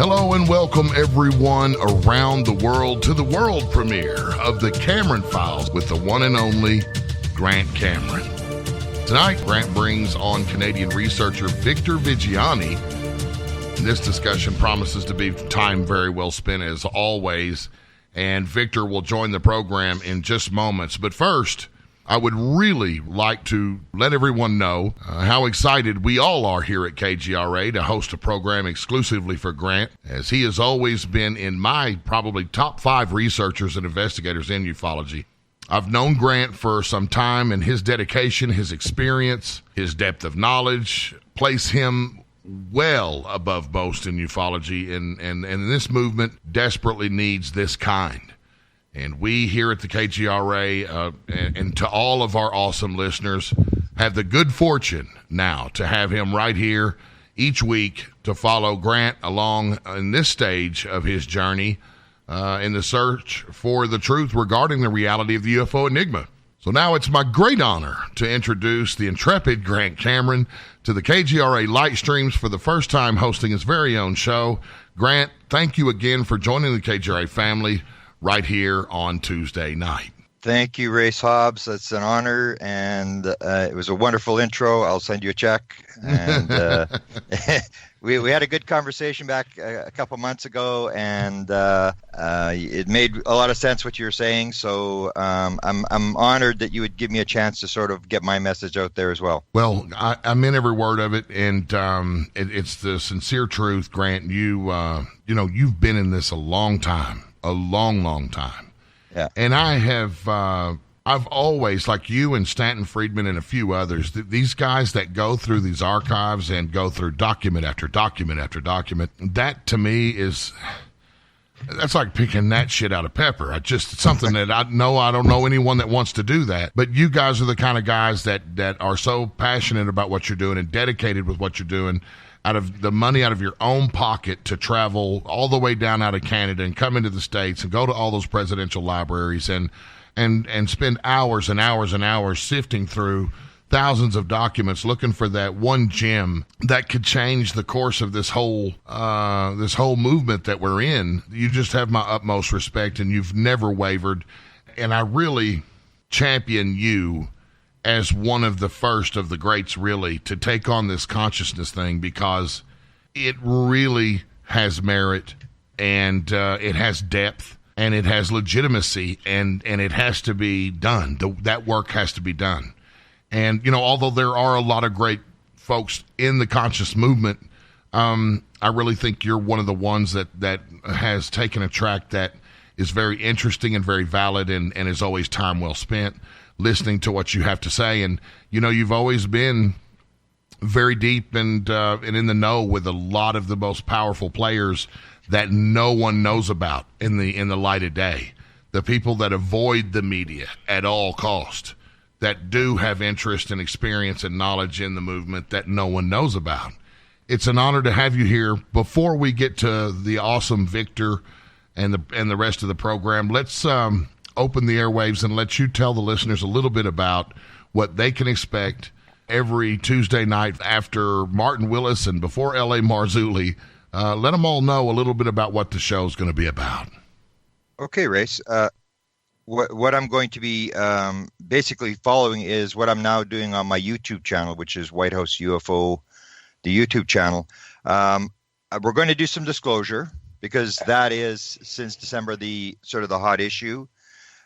Hello and welcome everyone around the world to the world premiere of the Cameron Files with the one and only Grant Cameron. Tonight, Grant brings on Canadian researcher Victor Viggiani. This discussion promises to be time very well spent as always, and Victor will join the program in just moments. But first, I would really like to let everyone know how excited we all are here at KGRA to host a program exclusively for Grant, as he has always been in my probably top 5 researchers and investigators in ufology. I've known Grant for some time, and his dedication, his experience, his depth of knowledge place him well above most in ufology, and this movement desperately needs this kind. And we here at the KGRA, and to all of our awesome listeners, have the good fortune now to have him right here each week to follow Grant along in this stage of his journey in the search for the truth regarding the reality of the UFO enigma. So now it's my great honor to introduce the intrepid Grant Cameron to the KGRA light streams for the first time hosting his very own show. Grant, thank you again for joining the KGRA family right here on Tuesday night. Thank you, Race Hobbs. It's an honor, and it was a wonderful intro. I'll send you a check. And we had a good conversation back a couple months ago, and it made a lot of sense what you were saying. So I'm honored that you would give me a chance to sort of get my message out there as well. Well, I meant every word of it, and it's the sincere truth, Grant. You've been in this a long time. A long time. Yeah. And I've always, like you and Stanton Friedman and a few others, these guys that go through these archives and go through document after document after document, that to me that's like picking that shit out of pepper. It's something that I don't know anyone that wants to do that. But you guys are the kind of guys that are so passionate about what you're doing and dedicated with what you're doing, out of the money out of your own pocket to travel all the way down out of Canada and come into the States and go to all those presidential libraries and spend hours and hours and hours sifting through thousands of documents looking for that one gem that could change the course of this whole movement that we're in. You just have my utmost respect, and you've never wavered. And I really champion you as one of the first of the greats, really, to take on this consciousness thing, because it really has merit, and it has depth, and it has legitimacy, and it has to be done. That work has to be done. And, although there are a lot of great folks in the conscious movement, I really think you're one of the ones that has taken a track that is very interesting and very valid, and is always time well spent listening to what you have to say. And you've always been very deep and in the know with a lot of the most powerful players that no one knows about in the light of day. The people that avoid the media at all cost, that do have interest and experience and knowledge in the movement that no one knows about. It's an honor to have you here. Before we get to the awesome Victor and the rest of the program, let's open the airwaves and let you tell the listeners a little bit about what they can expect every Tuesday night after Martin Willis and before L.A. Marzulli. Let them all know a little bit about what the show is going to be about. Okay, Race. What I'm going to be basically following is what I'm now doing on my YouTube channel, which is Whitehouse UFO, the YouTube channel. We're going to do some disclosure, because that is, since December, the sort of the hot issue.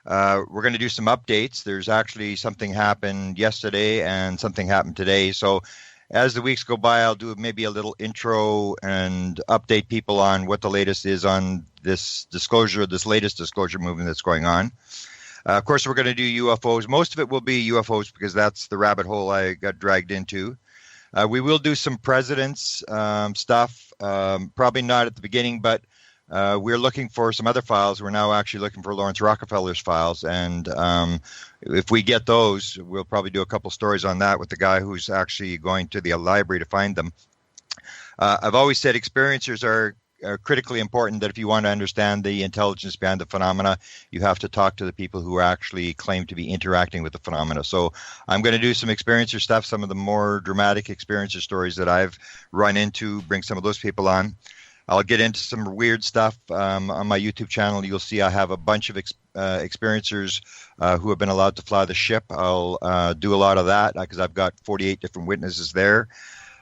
We're going to do some updates. There's actually something happened yesterday and something happened today. So as the weeks go by, I'll do maybe a little intro and update people on what the latest is on this latest disclosure movement that's going on. Of course, we're going to do UFOs. Most of it will be UFOs, because that's the rabbit hole I got dragged into. We will do some presidents stuff, probably not at the beginning, but we're looking for some other files. We're now actually looking for Lawrence Rockefeller's files, and if we get those, we'll probably do a couple stories on that with the guy who's actually going to the library to find them. I've always said experiencers are critically important, that if you want to understand the intelligence behind the phenomena, you have to talk to the people who actually claim to be interacting with the phenomena. So I'm going to do some experiencer stuff, some of the more dramatic experiencer stories that I've run into, bring some of those people on. I'll get into some weird stuff on my YouTube channel. You'll see I have a bunch of experiencers who have been allowed to fly the ship. I'll do a lot of that because I've got 48 different witnesses there.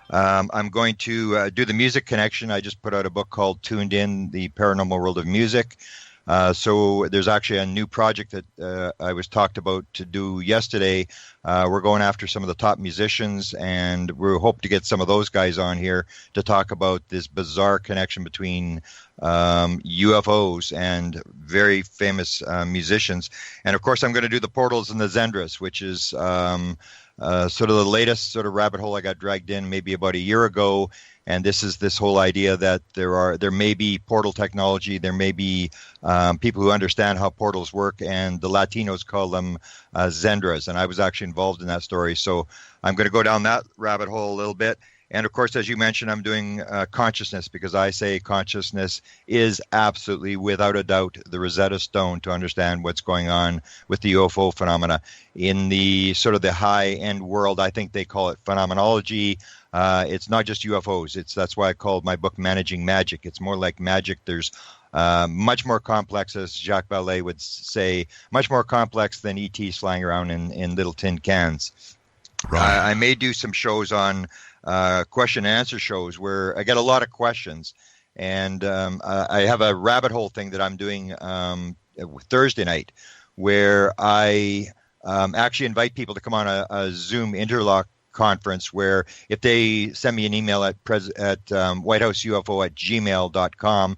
I'm going to do the music connection. I just put out a book called Tuned In, The Paranormal World of Music. So there's actually a new project that I was talked about to do yesterday. We're going after some of the top musicians, and we hope to get some of those guys on here to talk about this bizarre connection between UFOs and very famous musicians. And of course, I'm going to do the portals and the Zendras, which is sort of the latest sort of rabbit hole I got dragged in maybe about a year ago. And this is this whole idea that there may be portal technology, there may be people who understand how portals work, and the Latinos call them Zendras. And I was actually involved in that story. So I'm going to go down that rabbit hole a little bit. And of course, as you mentioned, I'm doing consciousness, because I say consciousness is absolutely, without a doubt, the Rosetta Stone to understand what's going on with the UFO phenomena. In the sort of the high-end world, I think they call it phenomenology. It's not just UFOs. That's why I called my book Managing Magic. It's more like magic. There's much more complex, as Jacques Vallée would say, much more complex than ETs flying around in little tin cans. Right. I may do some shows on question and answer shows where I get a lot of questions. And I have a rabbit hole thing that I'm doing Thursday night where I actually invite people to come on a Zoom interlock conference where if they send me an email at whitehouseufo@gmail.com,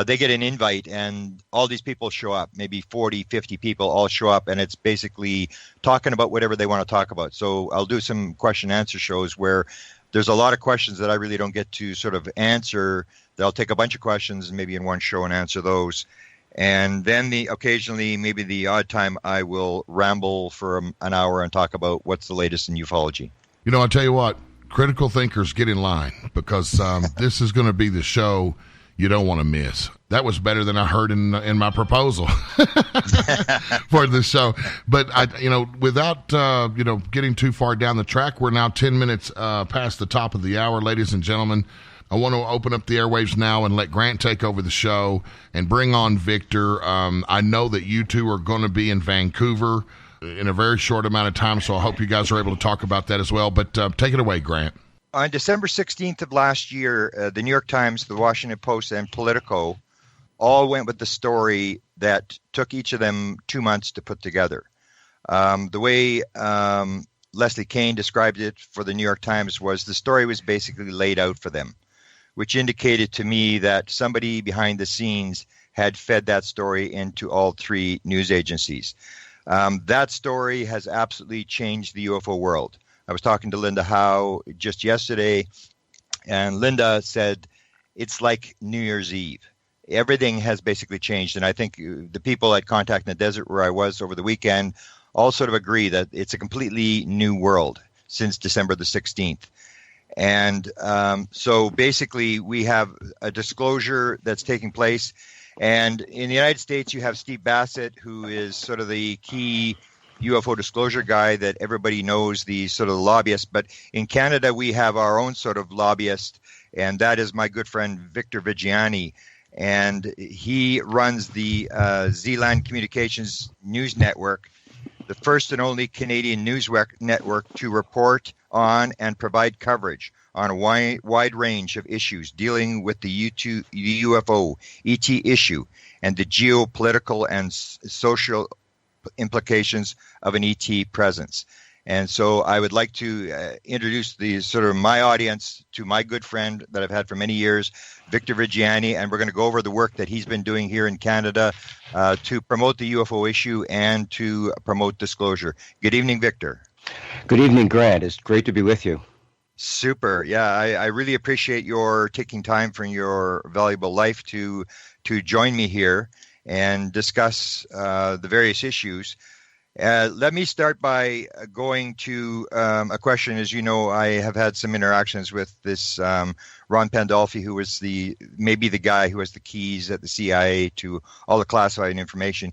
they get an invite, and all these people show up, maybe 40, 50 people all show up, and it's basically talking about whatever they want to talk about. So I'll do some question and answer shows where there's a lot of questions that I really don't get to sort of answer. They'll take a bunch of questions maybe in one show and answer those. And then occasionally, maybe the odd time, I will ramble for an hour and talk about what's the latest in ufology. You know, I'll tell you what, critical thinkers, get in line, because this is going to be the show you don't want to miss. That was better than I heard in my proposal for this show. But without getting too far down the track, we're now 10 minutes past the top of the hour, ladies and gentlemen. I want to open up the airwaves now and let Grant take over the show and bring on Victor. I know that you two are going to be in Vancouver in a very short amount of time, so I hope you guys are able to talk about that as well. But take it away, Grant. On December 16th of last year, the New York Times, the Washington Post, and Politico all went with the story that took each of them 2 months to put together. The way Leslie Kane described it for the New York Times was the story was basically laid out for them, which indicated to me that somebody behind the scenes had fed that story into all three news agencies. That story has absolutely changed the UFO world. I was talking to Linda Howe just yesterday, and Linda said it's like New Year's Eve. Everything has basically changed, and I think the people at Contact in the Desert, where I was over the weekend, all sort of agree that it's a completely new world since December the 16th. And so basically we have a disclosure that's taking place. And in the United States, you have Steve Bassett, who is sort of the key UFO disclosure guy that everybody knows, the sort of lobbyist. But in Canada, we have our own sort of lobbyist, and that is my good friend Victor Viggiani. And he runs the ZlandCommunications news network, the first and only Canadian news network to report on and provide coverage on a wide range of issues dealing with the UFO ET issue and the geopolitical and social implications of an ET presence. And so I would like to introduce the sort of my audience to my good friend that I've had for many years, Victor Viggiani, and we're going to go over the work that he's been doing here in Canada to promote the UFO issue and to promote disclosure. Good evening, Victor. Good evening, Grant. It's great to be with you. Super. Yeah, I really appreciate your taking time from your valuable life to join me here and discuss the various issues. Let me start by going to a question. As you know, I have had some interactions with this Ron Pandolfi, who was maybe the guy who has the keys at the CIA to all the classified information.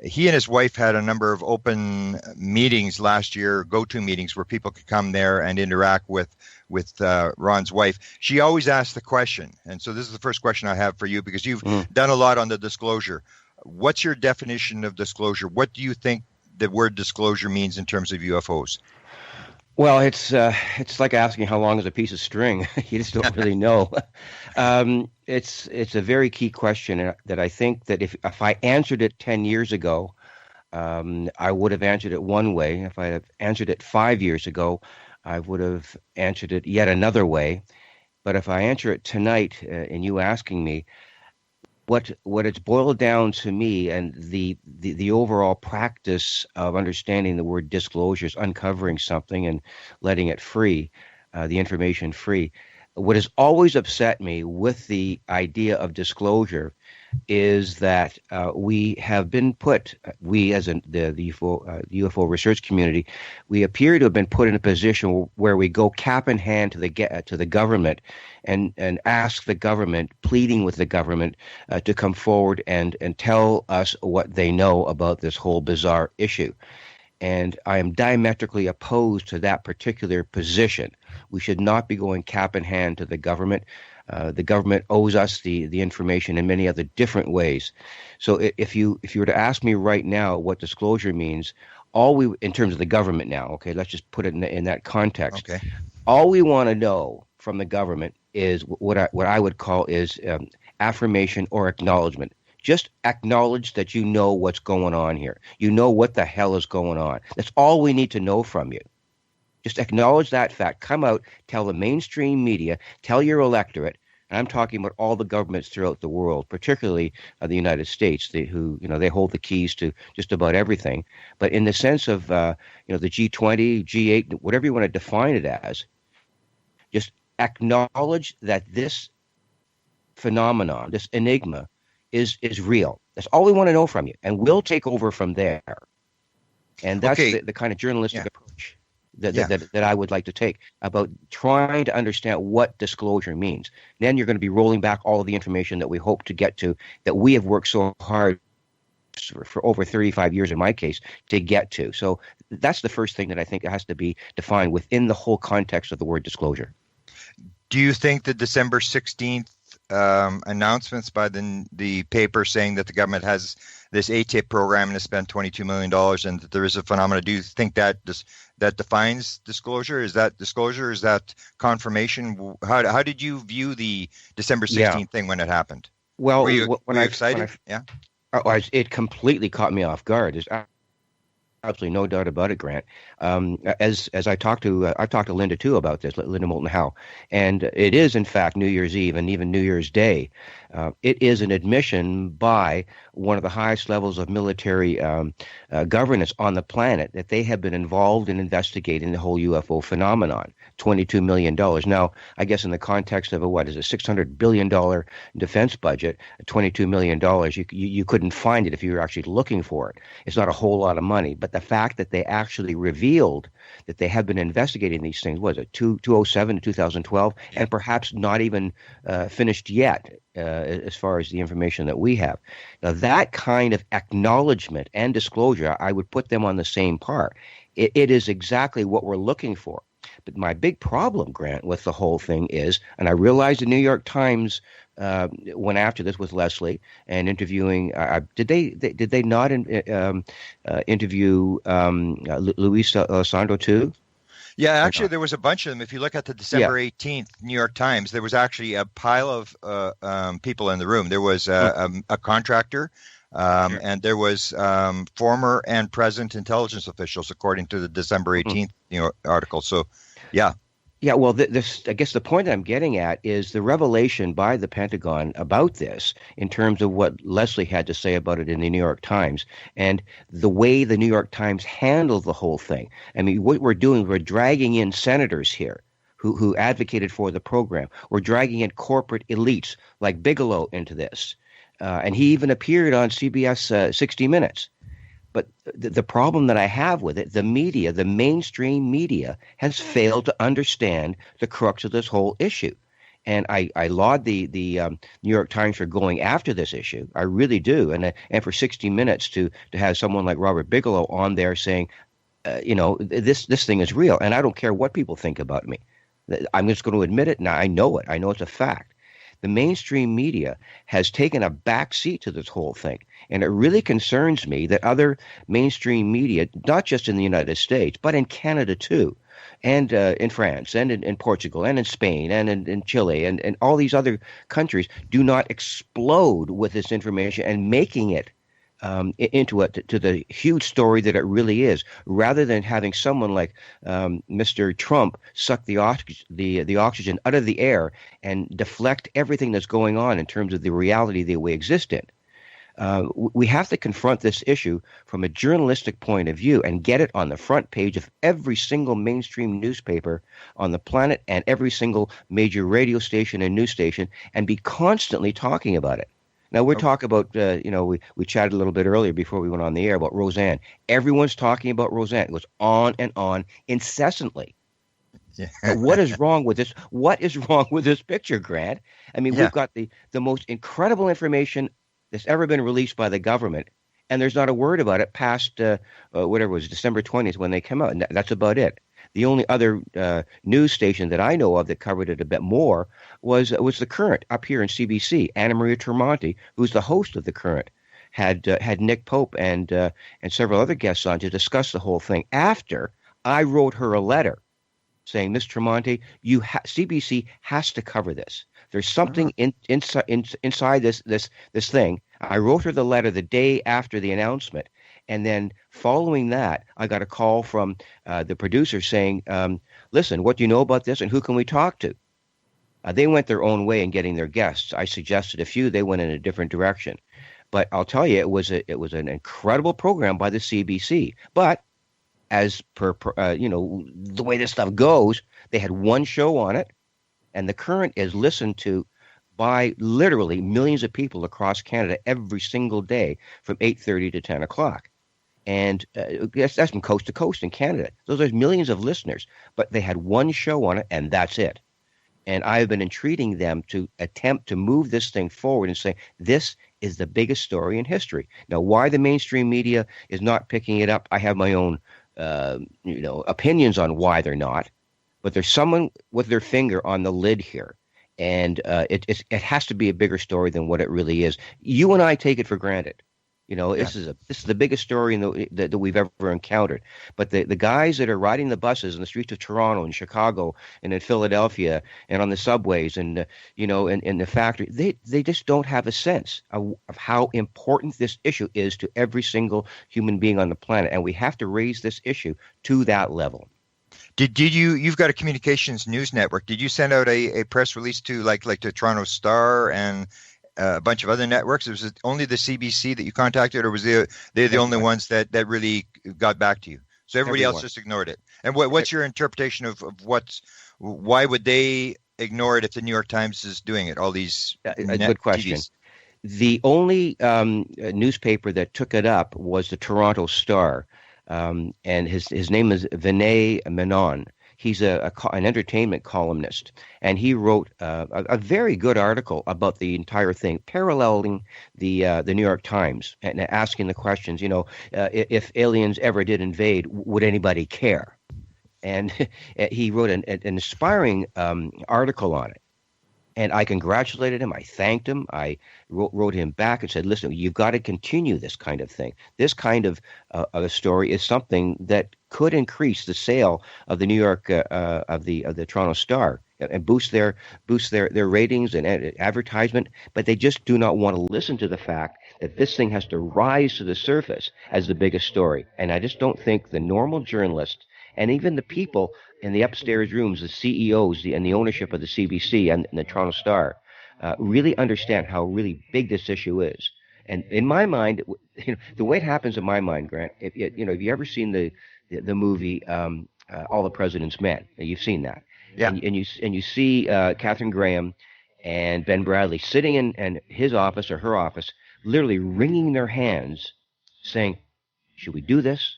he and his wife had a number of open meetings last year, go-to meetings where people could come there and interact with Ron's wife. She always asked the question, and so this is the first question I have for you, because you've done a lot on the disclosure. What's your definition of disclosure? What do you think the word disclosure means in terms of UFOs? Well, it's like asking how long is a piece of string. You just don't really know. It's a very key question that I think that if I answered it 10 years ago, I would have answered it one way. If I had answered it 5 years ago, I would have answered it yet another way. But if I answer it tonight, and you asking me, what it's boiled down to me, and the overall practice of understanding the word disclosure is uncovering something and letting it free, the information free. What has always upset me with the idea of disclosure is that we have been put, we as the UFO research community, we appear to have been put in a position where we go cap in hand to the government and ask the government, pleading with the government to come forward and tell us what they know about this whole bizarre issue. And I am diametrically opposed to that particular position. We should not be going cap in hand to the government. The government owes us the information in many other different ways. So if you were to ask me right now what disclosure means, in terms of the government now, okay, let's just put it in that context. Okay. All we want to know from the government is what I would call is affirmation or acknowledgement. Just acknowledge that you know what's going on here. You know what the hell is going on. That's all we need to know from you. Just acknowledge that fact. Come out, tell the mainstream media, tell your electorate, and I'm talking about all the governments throughout the world, particularly the United States, they hold the keys to just about everything. But in the sense of the G20, G8, whatever you want to define it as, just acknowledge that this phenomenon, this enigma, is real. That's all we want to know from you, and we'll take over from there. And that's the kind of journalistic approach that I would like to take about trying to understand what disclosure means. Then you're going to be rolling back all of the information that we hope to get to, that we have worked so hard for over 35 years in my case to get to. So that's the first thing that I think has to be defined within the whole context of the word disclosure. Do you think the December 16th announcements by the paper saying that the government has this ATIP program and has spent $22 million and that there is a phenomenon, do you think that that defines disclosure? Is that disclosure? Is that confirmation? How did you view the December 16th thing when it happened? Well, were you excited? It completely caught me off guard. There's absolutely no doubt about it, Grant. As I talked to Linda too about this, Linda Moulton Howe, and it is in fact New Year's Eve and even New Year's Day. It is an admission by one of the highest levels of military governance on the planet that they have been involved in investigating the whole UFO phenomenon. $22 million. Now, I guess in the context of a $600 billion defense budget, $22 million, you couldn't find it if you were actually looking for it. It's not a whole lot of money, but the fact that they actually revealed that they have been investigating these things, 2007 to 2012, and perhaps not even finished yet as far as the information that we have. Now, that kind of acknowledgement and disclosure, I would put them on the same par. It is exactly what we're looking for. But my big problem, Grant, with the whole thing is, and I realize the New York Times went after this with Leslie and interviewing. Did they not interview Luis Elizondo too? Yeah, actually, there was a bunch of them. If you look at the December 18th New York Times, there was actually a pile of people in the room. There was a contractor. And there was former and present intelligence officials, according to the December 18th article. So, yeah. Yeah, well, I guess the point I'm getting at is the revelation by the Pentagon about this in terms of what Leslie had to say about it in the New York Times and the way the New York Times handled the whole thing. I mean, what we're doing, we're dragging in senators here who advocated for the program. We're dragging in corporate elites like Bigelow into this. And he even appeared on CBS 60 Minutes. But the problem that I have with it, the media, the mainstream media, has failed to understand the crux of this whole issue. And I laud the New York Times for going after this issue. I really do. And for 60 Minutes to have someone like Robert Bigelow on there saying, this thing is real, and I don't care what people think about me. I'm just going to admit it. Now I know it. I know it's a fact. The mainstream media has taken a back seat to this whole thing. And it really concerns me that other mainstream media, not just in the United States, but in Canada too, and in France, and in Portugal, and in Spain, and in Chile, and all these other countries, do not explode with this information and making it into to the huge story that it really is, rather than having someone like Mr. Trump suck the oxygen out of the air and deflect everything that's going on in terms of the reality that we exist in. We have to confront this issue from a journalistic point of view and get it on the front page of every single mainstream newspaper on the planet and every single major radio station and news station, and be constantly talking about it. Now, we're talking about, we chatted a little bit earlier before we went on the air about Roseanne. Everyone's talking about Roseanne. It goes on and on incessantly. Yeah. What is wrong with this? What is wrong with this picture, Grant? I mean, we've got the most incredible information that's ever been released by the government, and there's not a word about it past, whatever it was, December 20th when they came out, and that's about it. The only other news station that I know of that covered it a bit more was The Current up here in CBC. Anna Maria Tremonti, who's the host of The Current, had Nick Pope and several other guests on to discuss the whole thing. After I wrote her a letter saying, Ms. Tremonti, CBC has to cover this. There's something inside this thing. I wrote her the letter the day after the announcement. And then following that, I got a call from the producer saying, listen, what do you know about this and who can we talk to? They went their own way in getting their guests. I suggested a few. They went in a different direction. But I'll tell you, it was an incredible program by the CBC. But as per the way this stuff goes, they had one show on it. And The Current is listened to by literally millions of people across Canada every single day from 8:30 to 10 o'clock. And that's from coast to coast in Canada. So there's millions of listeners, but they had one show on it, and that's it. And I have been entreating them to attempt to move this thing forward and say, this is the biggest story in history. Now, why the mainstream media is not picking it up, I have my own opinions on why they're not. But there's someone with their finger on the lid here. And it has to be a bigger story than what it really is. You and I take it for granted. This is the biggest story that we've ever encountered. But the guys that are riding the buses in the streets of Toronto and Chicago and in Philadelphia and on the subways and in the factory, they just don't have a sense of how important this issue is to every single human being on the planet. And we have to raise this issue to that level. Did you've got a communications news network? Did you send out a press release to like the Toronto Star and a bunch of other networks? Was it only the CBC that you contacted, or was they the only ones that really got back to you? So everybody else just ignored it. And what's your interpretation of why would they ignore it if the New York Times is doing it? All these good question. TVs. The only newspaper that took it up was the Toronto Star. And his name is Vinay Menon. He's an entertainment columnist, and he wrote a very good article about the entire thing, paralleling the New York Times and asking the questions. If aliens ever did invade, would anybody care? And he wrote an inspiring article on it. And I congratulated him. I thanked him. I wrote him back and said, listen, you've got to continue this kind of thing. This kind of a story is something that could increase the sale of the New York of the Toronto Star and boost their ratings and advertisement. But they just do not want to listen to the fact that this thing has to rise to the surface as the biggest story. And I just don't think the normal journalist and even the people in the upstairs rooms, the CEOs and the ownership of the CBC and the Toronto Star, really understand how really big this issue is. And in my mind, the way it happens in my mind, Grant, if you ever seen the movie All the President's Men, you've seen that, yeah. And you see Katharine Graham and Ben Bradley sitting in his office or her office, literally wringing their hands, saying, "Should we do this,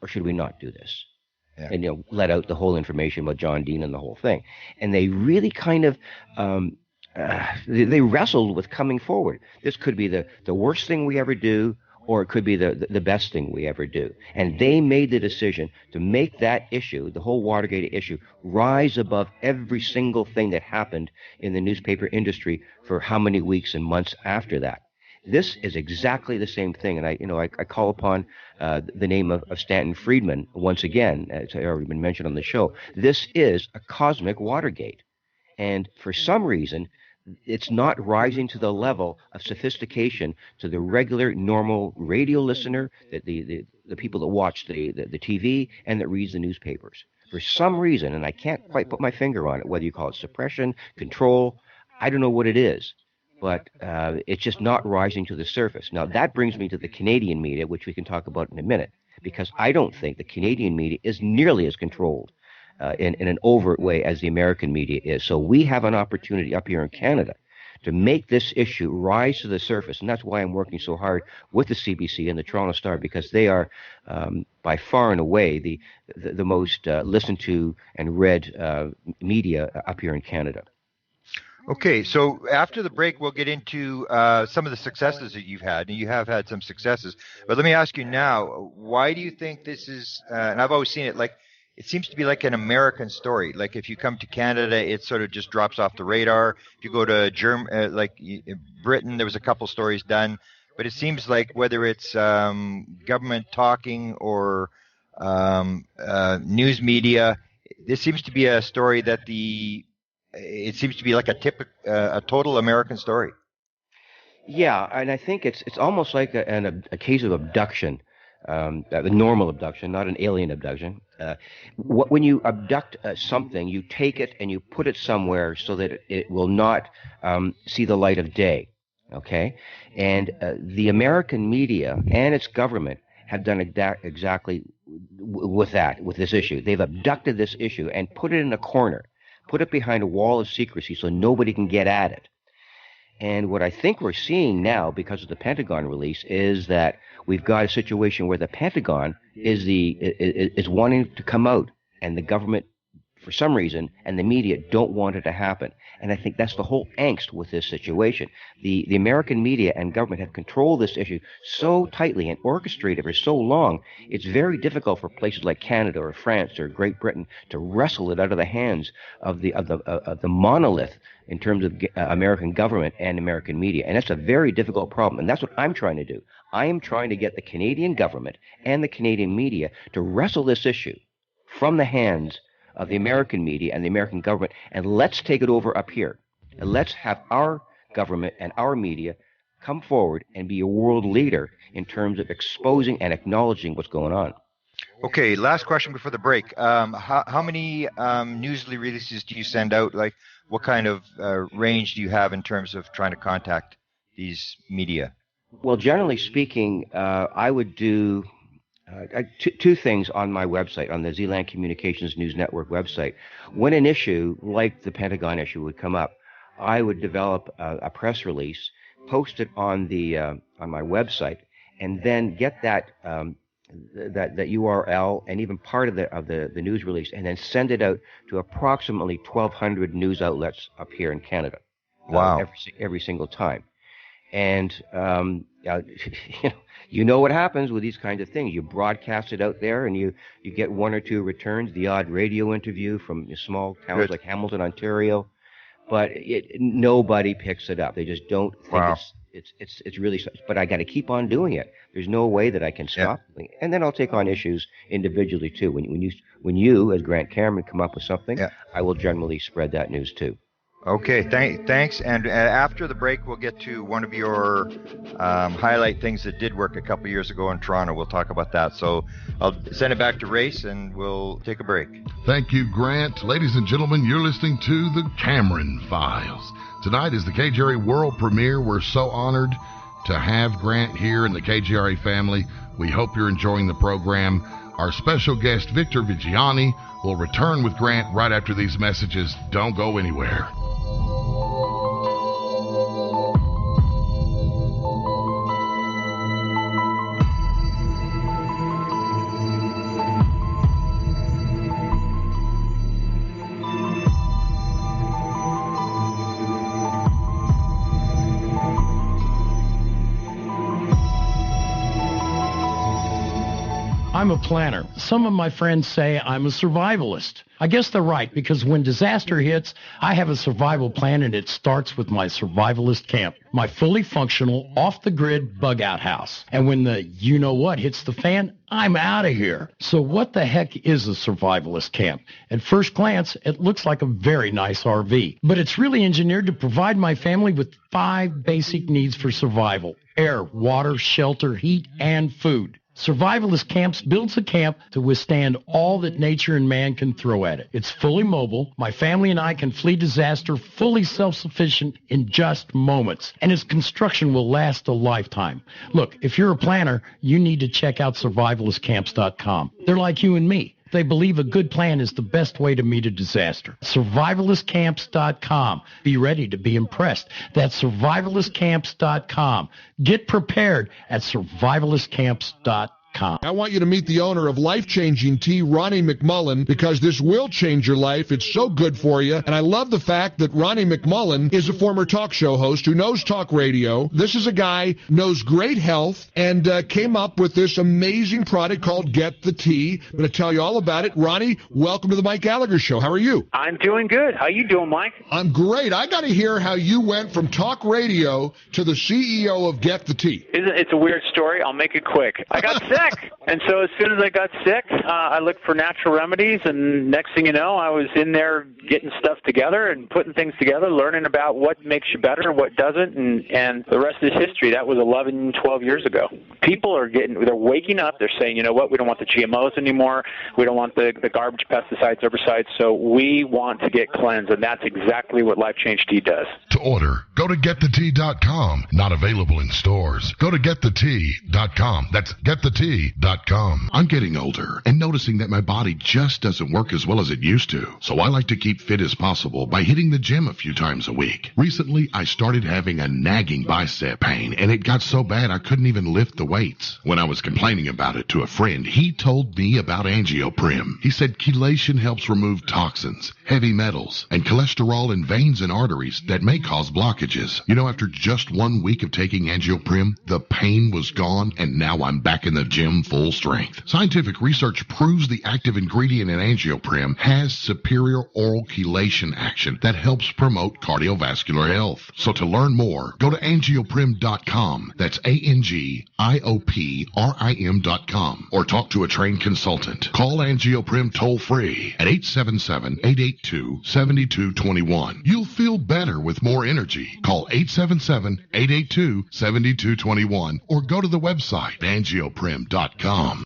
or should we not do this?" and let out the whole information about John Dean and the whole thing. And they really kind of they wrestled with coming forward. This could be the worst thing we ever do, or it could be the best thing we ever do. And they made the decision to make that issue, the whole Watergate issue, rise above every single thing that happened in the newspaper industry for how many weeks and months after that. This is exactly the same thing, and I call upon the name of Stanton Friedman once again, as already been mentioned on the show. This is a cosmic Watergate, and for some reason, it's not rising to the level of sophistication to the regular, normal radio listener, the people that watch the TV and that reads the newspapers. For some reason, and I can't quite put my finger on it, whether you call it suppression, control, I don't know what it is. But it's just not rising to the surface. Now, that brings me to the Canadian media, which we can talk about in a minute, because I don't think the Canadian media is nearly as controlled in an overt way as the American media is. So we have an opportunity up here in Canada to make this issue rise to the surface, and that's why I'm working so hard with the CBC and the Toronto Star, because they are by far and away the most listened to and read media up here in Canada. Okay, so after the break, we'll get into some of the successes that you've had, and you have had some successes. But let me ask you now, why do you think this is, and I've always seen it, like, it seems to be like an American story. Like, if you come to Canada, it sort of just drops off the radar. If you go to Britain, there was a couple stories done. But it seems like whether it's government talking or news media, this seems to be a story that it seems to be like a total American story. Yeah, and I think it's almost like a case of abduction, a normal abduction, not an alien abduction. When you abduct something, you take it and you put it somewhere so that it will not see the light of day. Okay, and the American media and its government have done exactly with this issue. They've abducted this issue and put it in a corner. Put it behind a wall of secrecy so nobody can get at it. And what I think we're seeing now, because of the Pentagon release, is that we've got a situation where the Pentagon is wanting to come out, and the government, for some reason, and the media don't want it to happen. And I think that's the whole angst with this situation. The American media and government have controlled this issue so tightly and orchestrated for so long, it's very difficult for places like Canada or France or Great Britain to wrestle it out of the hands of the monolith in terms of American government and American media. And that's a very difficult problem. And that's what I'm trying to do. I am trying to get the Canadian government and the Canadian media to wrestle this issue from the hands of the American media and the American government, and let's take it over up here. And let's have our government and our media come forward and be a world leader in terms of exposing and acknowledging what's going on. Okay, last question before the break. How many news releases do you send out? Like, what kind of range do you have in terms of trying to contact these media? Well, generally speaking, I would do two things on my website, on the ZlandCommunications News Network website. When an issue like the Pentagon issue would come up, I would develop a press release, post it on my website, and then get that URL and even part of the news release, and then send it out to approximately 1,200 news outlets up here in Canada. Wow! Every single time. And you know what happens with these kinds of things. You broadcast it out there, and you get one or two returns, the odd radio interview from small towns like Hamilton, Ontario, but nobody picks it up. They just don't think it's really. But I got to keep on doing it. There's no way that I can stop. Yeah. And then I'll take on issues individually too. When you as Grant Cameron come up with something, I will generally spread that news too. Okay, thanks. And after the break, we'll get to one of your highlight things that did work a couple years ago in Toronto. We'll talk about that. So I'll send it back to Race, and we'll take a break. Thank you, Grant. Ladies and gentlemen, you're listening to The Cameron Files. Tonight is the KGRA world premiere. We're so honored to have Grant here and the KGRA family. We hope you're enjoying the program. Our special guest, Victor Viggiani, will return with Grant right after these messages. Don't go anywhere. I'm a planner. Some of my friends say I'm a survivalist. I guess they're right, because when disaster hits, I have a survival plan, and it starts with my survivalist camp, my fully functional, off-the-grid bug-out house. And when the you-know-what hits the fan, I'm out of here. So what the heck is a survivalist camp? At first glance, it looks like a very nice RV, but it's really engineered to provide my family with 5 basic needs for survival: air, water, shelter, heat, and food. Survivalist Camps builds a camp to withstand all that nature and man can throw at it. It's fully mobile. My family and I can flee disaster fully self-sufficient in just moments. And its construction will last a lifetime. Look, if you're a planner, you need to check out survivalistcamps.com. They're like you and me. They believe a good plan is the best way to meet a disaster. Survivalistcamps.com. Be ready to be impressed. That's survivalistcamps.com. Get prepared at survivalistcamps.com. I want you to meet the owner of Life-Changing Tea, Ronnie McMullen, because this will change your life. It's so good for you. And I love the fact that Ronnie McMullen is a former talk show host who knows talk radio. This is a guy who knows great health and came up with this amazing product called Get the Tea. I'm going to tell you all about it. Ronnie, welcome to the Mike Gallagher Show. How are you? I'm doing good. How you doing, Mike? I'm great. I got to hear how you went from talk radio to the CEO of Get the Tea. It's a weird story. I'll make it quick. I got sick. And so as soon as I got sick, I looked for natural remedies, and next thing you know, I was in there getting stuff together and putting things together, learning about what makes you better and what doesn't, and the rest is history. That was 11, 12 years ago. People they're waking up, they're saying, you know what, we don't want the GMOs anymore, we don't want the garbage, pesticides, herbicides, so we want to get cleansed, and that's exactly what Life Change Tea does. To order, go to getthetea.com. Not available in stores. Go to getthetea.com. That's getthetea.com. I'm getting older and noticing that my body just doesn't work as well as it used to. So I like to keep fit as possible by hitting the gym a few times a week. Recently, I started having a nagging bicep pain, and it got so bad I couldn't even lift the weights. When I was complaining about it to a friend, he told me about Angioprim. He said chelation helps remove toxins, heavy metals, and cholesterol in veins and arteries that may cause blockages. You know, after just 1 week of taking Angioprim, the pain was gone, and now I'm back in the gym full strength. Scientific research proves the active ingredient in Angioprim has superior oral chelation action that helps promote cardiovascular health. So to learn more, go to angioprim.com. That's ANGIOPRIM.com, or talk to a trained consultant. Call Angioprim toll free at 877-882-7221. You'll feel better with more energy. Call 877-882-7221 or go to the website angioprim.com.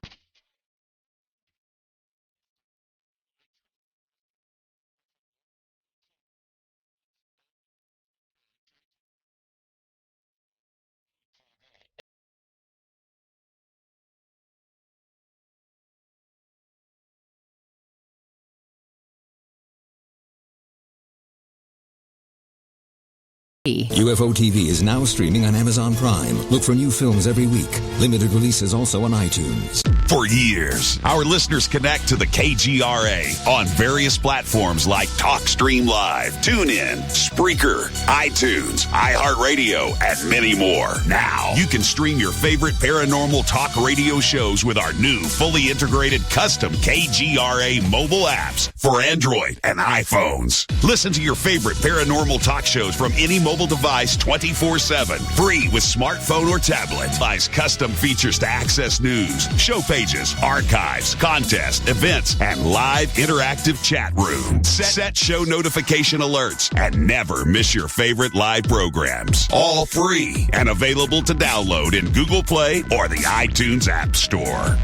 UFO TV is now streaming on Amazon Prime. Look for new films every week. Limited releases also on iTunes. For years, our listeners connect to the KGRA on various platforms like TalkStream Live, TuneIn, Spreaker, iTunes, iHeartRadio, and many more. Now, you can stream your favorite paranormal talk radio shows with our new fully integrated custom KGRA mobile apps for Android and iPhones. Listen to your favorite paranormal talk shows from any mobile device 24/7, free with smartphone or tablet. Buys custom features to access news, show pages, archives, contests, events, and live interactive chat rooms. Set show notification alerts and never miss your favorite live programs. All free and available to download in Google Play or the iTunes App Store.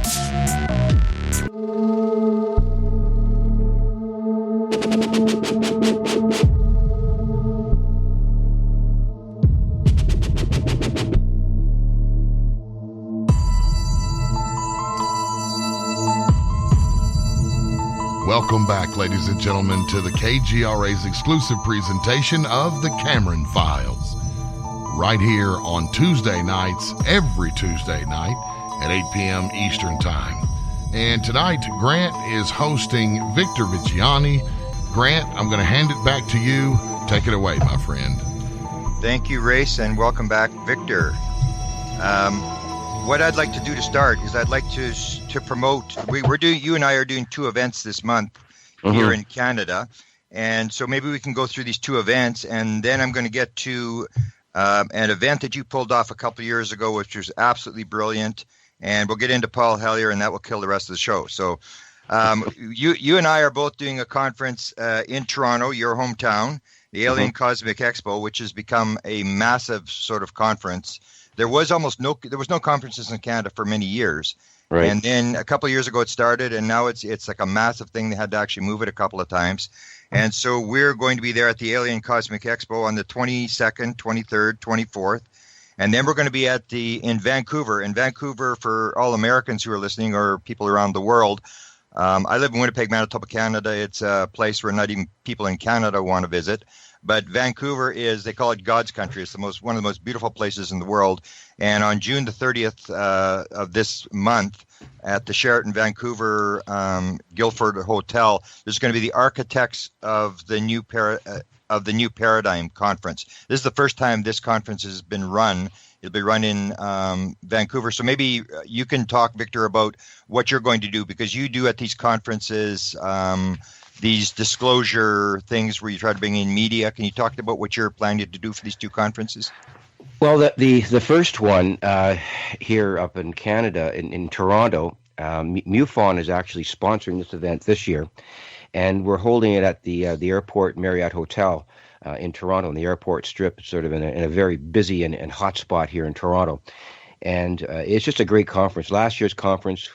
Welcome back, ladies and gentlemen, to the KGRA's exclusive presentation of the Cameron Files. Right here on Tuesday nights, every Tuesday night at 8 p.m. Eastern Time. And tonight, Grant is hosting Victor Viggiani. Grant, I'm going to hand it back to you. Take it away, my friend. Thank you, Race, and welcome back, Victor. what I'd like to do to start is I'd like to promote. You and I are doing 2 events this month here in Canada, and so maybe we can go through these 2 events, and then I'm going to get to an event that you pulled off a couple of years ago, which was absolutely brilliant, and we'll get into Paul Hellyer, and that will kill the rest of the show. So you and I are both doing a conference in Toronto, your hometown, the Alien Cosmic Expo, which has become a massive sort of conference. There was no conferences in Canada for many years. Right. And then a couple of years ago it started, and now it's like a massive thing. They had to actually move it a couple of times. And so we're going to be there at the Alien Cosmic Expo on the 22nd, 23rd, 24th. And then we're going to be in Vancouver. In Vancouver, for all Americans who are listening or people around the world, I live in Winnipeg, Manitoba, Canada. It's a place where not even people in Canada want to visit. But Vancouver they call it God's country. It's one of the most beautiful places in the world. And on June the 30th of this month at the Sheraton Vancouver Guildford Hotel, there's going to be the architects of the new Paradigm Conference. This is the first time this conference has been run. It'll be run in Vancouver. So maybe you can talk, Victor, about what you're going to do, because you do at these conferences these disclosure things where you try to bring in media. Can you talk about what you're planning to do for these 2 conferences? Well, the first one here up in Canada, in Toronto, MUFON is actually sponsoring this event this year, and we're holding it at the Airport Marriott Hotel in Toronto, in the airport strip, sort of in a very busy and hot spot here in Toronto. And it's just a great conference. Last year's conference,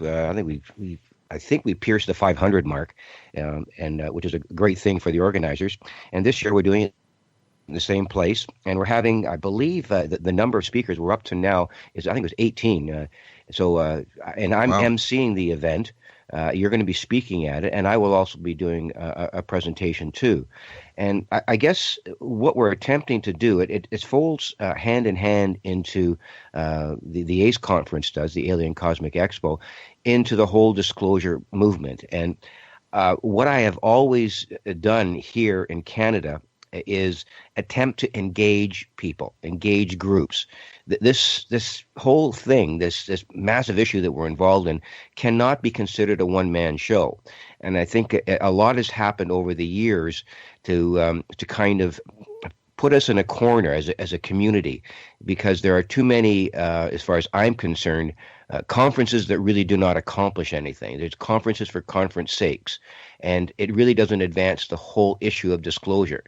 I think we pierced the 500 mark, and which is a great thing for the organizers. And this year we're doing it in the same place, and we're having, I believe, the number of speakers we're up to now is, I think it was 18. And I'm emceeing the event. You're going to be speaking at it, and I will also be doing a presentation too. And I guess what we're attempting to do, it folds hand in hand into the ACE conference does, the Alien Cosmic Expo, into the whole disclosure movement. And what I have always done here in Canada is attempt to engage people, engage groups. This whole thing, this massive issue that we're involved in, cannot be considered a one-man show. And I think a lot has happened over the years to kind of put us in a corner as a community, because there are too many, as far as I'm concerned, conferences that really do not accomplish anything. There's conferences for conference sakes, and it really doesn't advance the whole issue of disclosure.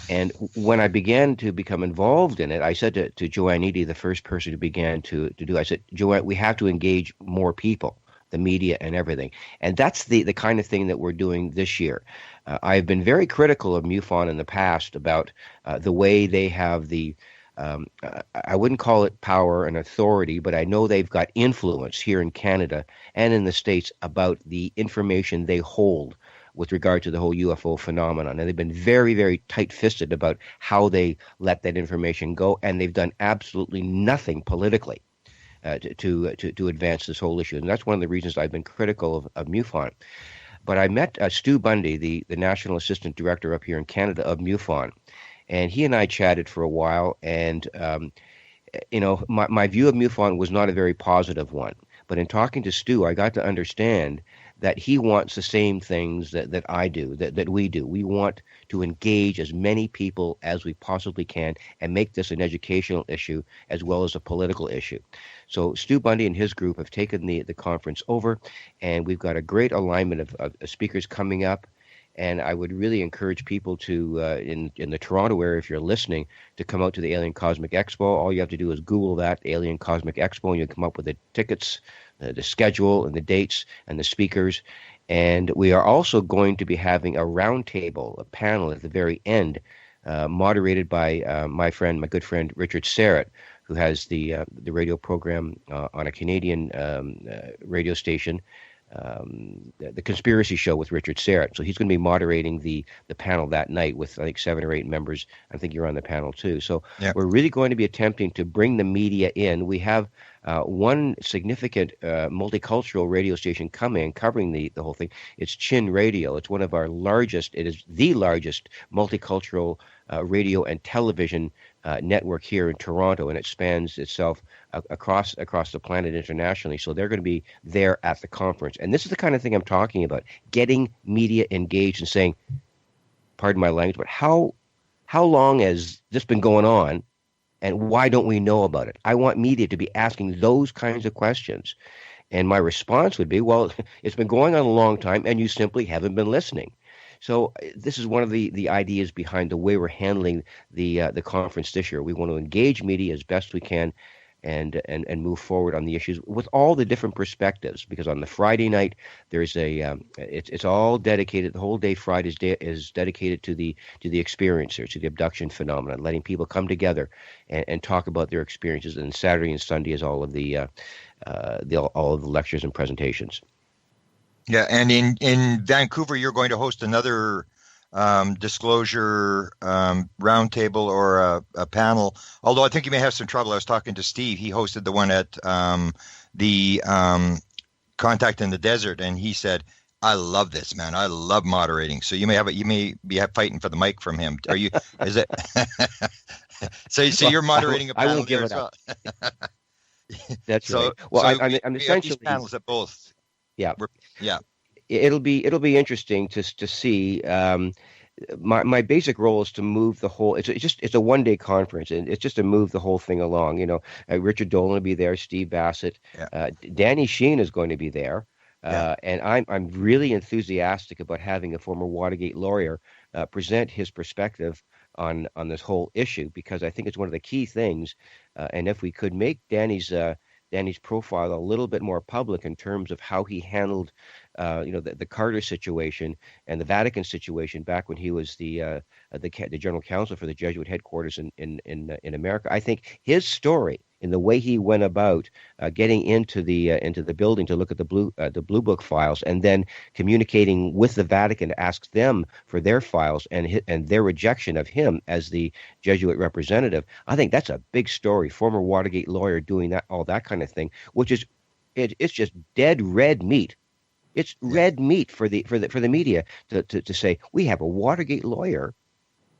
And when I began to become involved in it, I said to Joanne Eady, the first person who began to do, I said, Joanne, we have to engage more people, the media and everything. And that's the kind of thing that we're doing this year. I've been very critical of MUFON in the past about the way they have I wouldn't call it power and authority, but I know they've got influence here in Canada and in the States about the information they hold with regard to the whole UFO phenomenon. And they've been very, very tight-fisted about how they let that information go, and they've done absolutely nothing politically to advance this whole issue. And that's one of the reasons I've been critical of MUFON. But I met Stu Bundy, the National Assistant Director up here in Canada of MUFON, and he and I chatted for a while, and my view of MUFON was not a very positive one. But in talking to Stu, I got to understand that he wants the same things that I do, that we do. We want to engage as many people as we possibly can and make this an educational issue as well as a political issue. So Stu Bundy and his group have taken the conference over, and we've got a great alignment of speakers coming up. And I would really encourage people to, in the Toronto area, if you're listening, to come out to the Alien Cosmic Expo. All you have to do is Google that, Alien Cosmic Expo, and you'll come up with the tickets, the schedule, and the dates, and the speakers. And we are also going to be having a roundtable, a panel at the very end, moderated by my good friend Richard Syrett, who has the radio program on a Canadian radio station, the Conspiracy Show with Richard Syrett. So he's going to be moderating the panel that night with, I think, 7 or 8 members. I think you're on the panel too. So We're really going to be attempting to bring the media in. We have one significant multicultural radio station covering the whole thing. It's Chin Radio. It's one of our largest. It is the largest multicultural radio and television network here in Toronto, and it spans itself across the planet internationally. So they're going to be there at the conference, and this is the kind of thing I'm talking about: getting media engaged and saying, pardon my language, but how long has this been going on? And why don't we know about it? I want media to be asking those kinds of questions. And my response would be, well, it's been going on a long time, and you simply haven't been listening. So this is one of the ideas behind the way we're handling the conference this year. We want to engage media as best we can and move forward on the issues with all the different perspectives. Because on the Friday night, there's it's all dedicated. The whole day Friday is dedicated to the experiencers, to the abduction phenomenon, letting people come together and talk about their experiences. And Saturday and Sunday is all of the lectures and presentations. Yeah, and in Vancouver, you're going to host another disclosure roundtable or a panel. Although I think you may have some trouble. I was talking to Steve. He hosted the one at the Contact in the Desert, and he said, "I love this, man. I love moderating." So you may be fighting for the mic from him. Are you? Is it? so you're moderating a panel. I won't give it up. That's so, right. Well, so I'm essentially these panels at both. Yeah. Yeah. It'll be interesting to see. My basic role is to move the whole. It's a one-day conference, and it's just to move the whole thing along. Richard Dolan will be there, Steve Bassett, Danny Sheen is going to be there, and I'm really enthusiastic about having a former Watergate lawyer present his perspective on this whole issue, because I think it's one of the key things. And if we could make Danny's profile a little bit more public in terms of how he handled, the Carter situation and the Vatican situation back when he was the general counsel for the Jesuit headquarters in America. I think his story in the way he went about getting into the building to look at the Blue Book files, and then communicating with the Vatican to ask them for their files and their rejection of him as the Jesuit representative. I think that's a big story. Former Watergate lawyer doing that, all that kind of thing, which is it's just dead red meat. It's red meat for the media to say we have a Watergate lawyer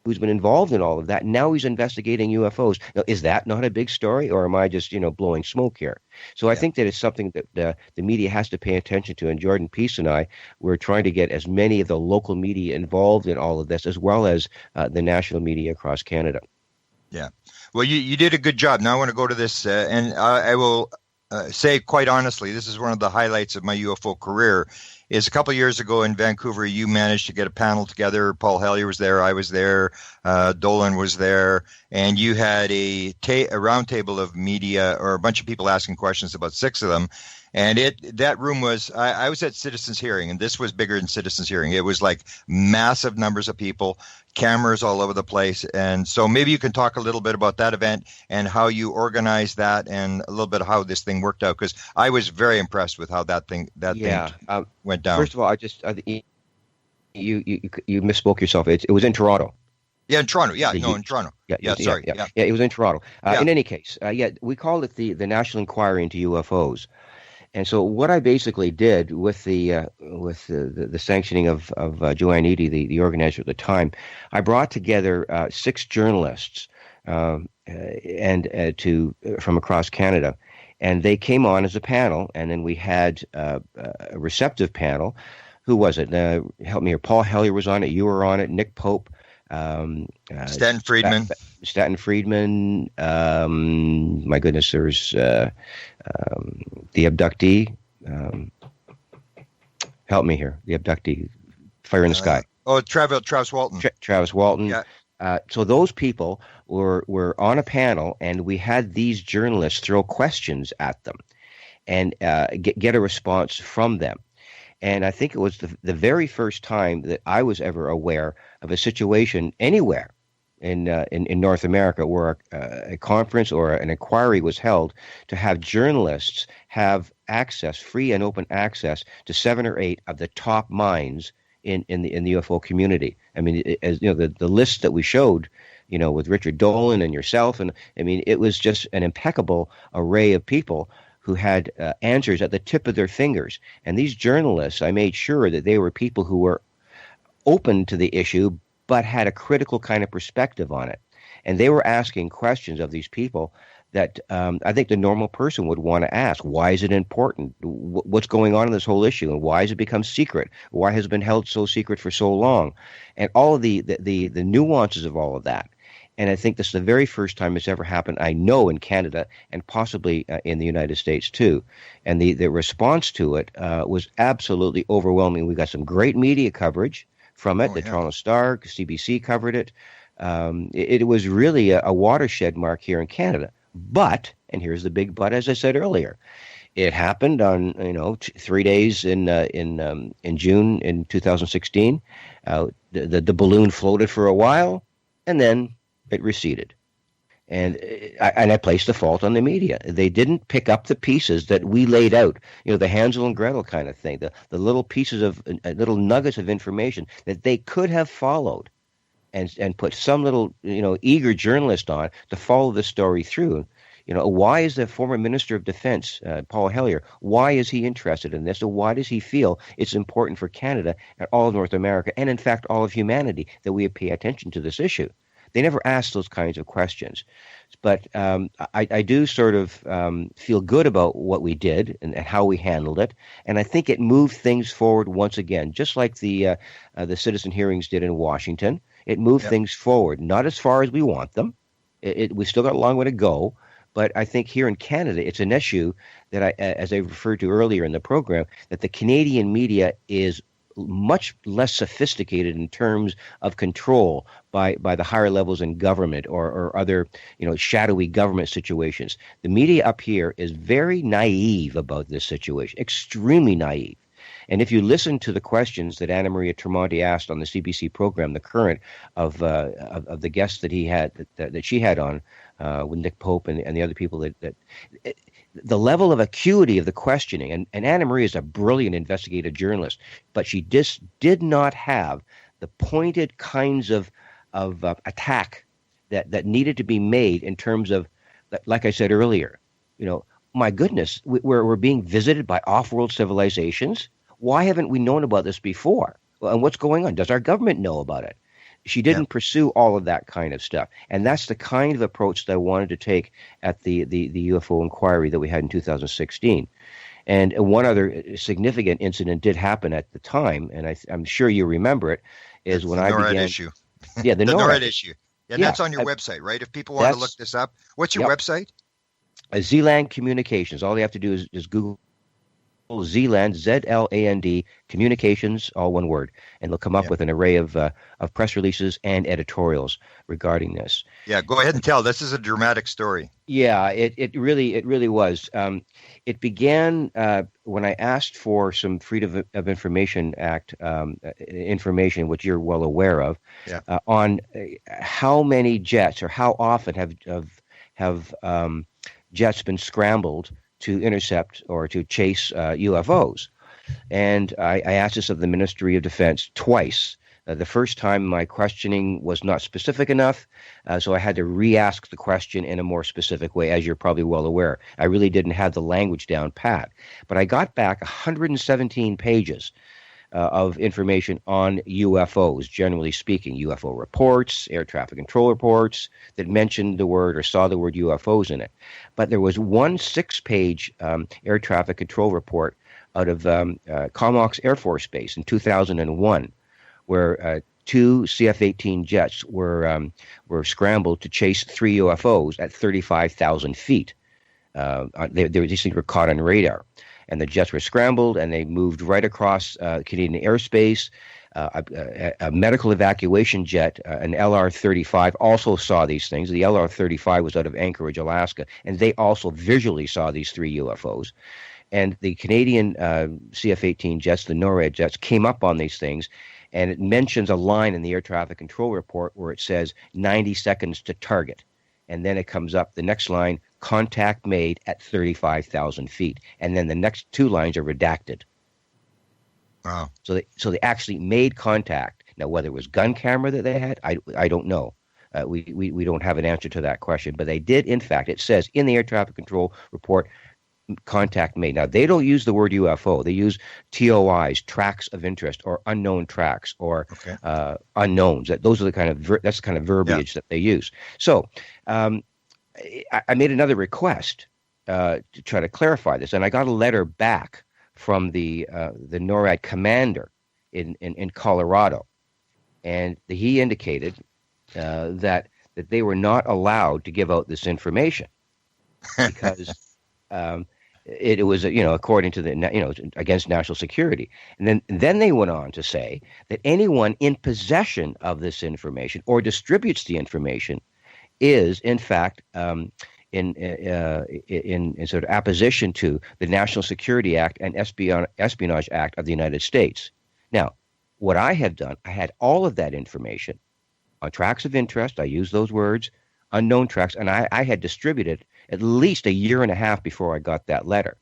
who's been involved in all of that. Now he's investigating UFOs. Now, is that not a big story, or am I just blowing smoke here? So I think that it's something that the media has to pay attention to. And Jordan Peace and I, we're trying to get as many of the local media involved in all of this, as well as the national media across Canada. Yeah. Well, you did a good job. Now I want to go to this, and I will say quite honestly, this is one of the highlights of my UFO career. Is a couple of years ago in Vancouver, you managed to get a panel together. Paul Hellyer was there, I was there, Dolan was there, and you had a round table of media, or a bunch of people asking questions, about 6 of them. And that room was, I was at Citizens Hearing, and this was bigger than Citizens Hearing. It was like massive numbers of people, cameras all over the place. And so maybe you can talk a little bit about that event and how you organized that, and a little bit of how this thing worked out, because I was very impressed with how that thing went down. First of all, you misspoke yourself. It was in Toronto. Yeah, in Toronto. Yeah, in Toronto. Sorry. It was in Toronto. In any case, we called it the National Inquiry into UFOs. And so what I basically did with the sanctioning of Joanne Eady, the organizer at the time, I brought together 6 journalists from across Canada, and they came on as a panel. And then we had a receptive panel. Who was it? Help me here. Paul Hellyer was on it. You were on it. Nick Pope. Stanton Friedman. My goodness, there's the abductee. Help me here. The abductee. Fire in the Sky. Travis Walton. Travis Walton. Yeah. So those people were on a panel, and we had these journalists throw questions at them and get a response from them. And I think it was the very first time that I was ever aware of a situation anywhere in North America where a conference or an inquiry was held to have journalists have access, free and open access, to 7 or 8 of the top minds in the UFO community. I mean, as you know, the list that we showed with Richard Dolan and yourself. And I mean, it was just an impeccable array of people who had answers at the tip of their fingers. And these journalists, I made sure that they were people who were open to the issue, but had a critical kind of perspective on it. And they were asking questions of these people that I think the normal person would want to ask. Why is it important? What's going on in this whole issue? And why has it become secret? Why has it been held so secret for so long? And all of the nuances of all of that. And I think this is the very first time it's ever happened, I know, in Canada and possibly in the United States too. And the response to it was absolutely overwhelming. We got some great media coverage from it. Toronto Star, CBC covered it. It was really a watershed mark here in Canada. But, and here's the big but, as I said earlier, it happened on 3 days in June in 2016. The balloon floated for a while, and then it receded. And I placed the fault on the media. They didn't pick up the pieces that we laid out, the Hansel and Gretel kind of thing, the little pieces of little nuggets of information that they could have followed and put some little, eager journalist on to follow the story through. Why is the former Minister of Defense, Paul Hellyer, why is he interested in this? Or why does he feel it's important for Canada and all of North America, and in fact all of humanity, that we pay attention to this issue? They never asked those kinds of questions. But I do sort of feel good about what we did and how we handled it. And I think it moved things forward once again, just like the citizen hearings did in Washington. It moved things forward, not as far as we want them. We still got a long way to go. But I think here in Canada, it's an issue that, as I referred to earlier in the program, that the Canadian media is much less sophisticated in terms of control by the higher levels in government or other, shadowy government situations. The media up here is very naive about this situation, extremely naive. And if you listen to the questions that Anna Maria Tremonti asked on the CBC program, the current of the guests that he had that she had on with Nick Pope and the other people the level of acuity of the questioning, and Anna Maria is a brilliant investigative journalist, but she just did not have the pointed kinds of attack that needed to be made in terms of, like I said earlier, my goodness, we're being visited by off-world civilizations. Why haven't we known about this before? And what's going on? Does our government know about it? She didn't pursue all of that kind of stuff. And that's the kind of approach that I wanted to take at the UFO inquiry that we had in 2016. And one other significant incident did happen at the time, and I'm sure you remember it, is when I began... NORAD issue. Yeah, the NORAD issue. Yeah, that's on your website, right? If people want to look this up. What's your website? ZlandCommunications. All they have to do is Google ZLand, ZLAND, Communications, all one word, and they'll come up with an array of press releases and editorials regarding this. Yeah, go ahead and tell. This is a dramatic story. Yeah, it really was. It began when I asked for some Freedom of Information Act information, which you're well aware of, on how many jets or how often have jets been scrambled to intercept or to chase UFOs. And I asked this of the Ministry of Defense twice. The first time my questioning was not specific enough, so I had to re-ask the question in a more specific way, as you're probably well aware. I really didn't have the language down pat. But I got back 117 pages of information on UFOs, generally speaking, UFO reports, air traffic control reports that mentioned the word or saw the word UFOs in it. But there was one 6-page air traffic control report out of Comox Air Force Base in 2001, where 2 CF-18 jets were scrambled to chase 3 UFOs at 35,000 feet. These things were caught on radar. And the jets were scrambled, and they moved right across Canadian airspace. A medical evacuation jet, an LR-35, also saw these things. The LR-35 was out of Anchorage, Alaska, and they also visually saw these 3 UFOs. And the Canadian CF-18 jets, the NORAD jets, came up on these things, and it mentions a line in the air traffic control report where it says 90 seconds to target. And then it comes up, the next line, contact made at 35,000 feet. And then the next 2 lines are redacted. Wow. So they actually made contact. Now, whether it was gun camera that they had, I don't know. We don't have an answer to that question. But they did, in fact, it says in the air traffic control report, contact made. Now, they don't use the word UFO. They use TOIs, tracks of interest, or unknown tracks, or unknowns. Those are the kind of that's the kind of verbiage that they use. So I made another request to try to clarify this, and I got a letter back from the NORAD commander in Colorado, and he indicated that they were not allowed to give out this information because it was, according to the, against national security. And then they went on to say that anyone in possession of this information or distributes the information is, in fact, in sort of opposition to the National Security Act and Espionage Act of the United States. Now, what I had done, I had all of that information on tracks of interest. I used those words, unknown tracks, and I had distributed at least a year and a half before I got that letter.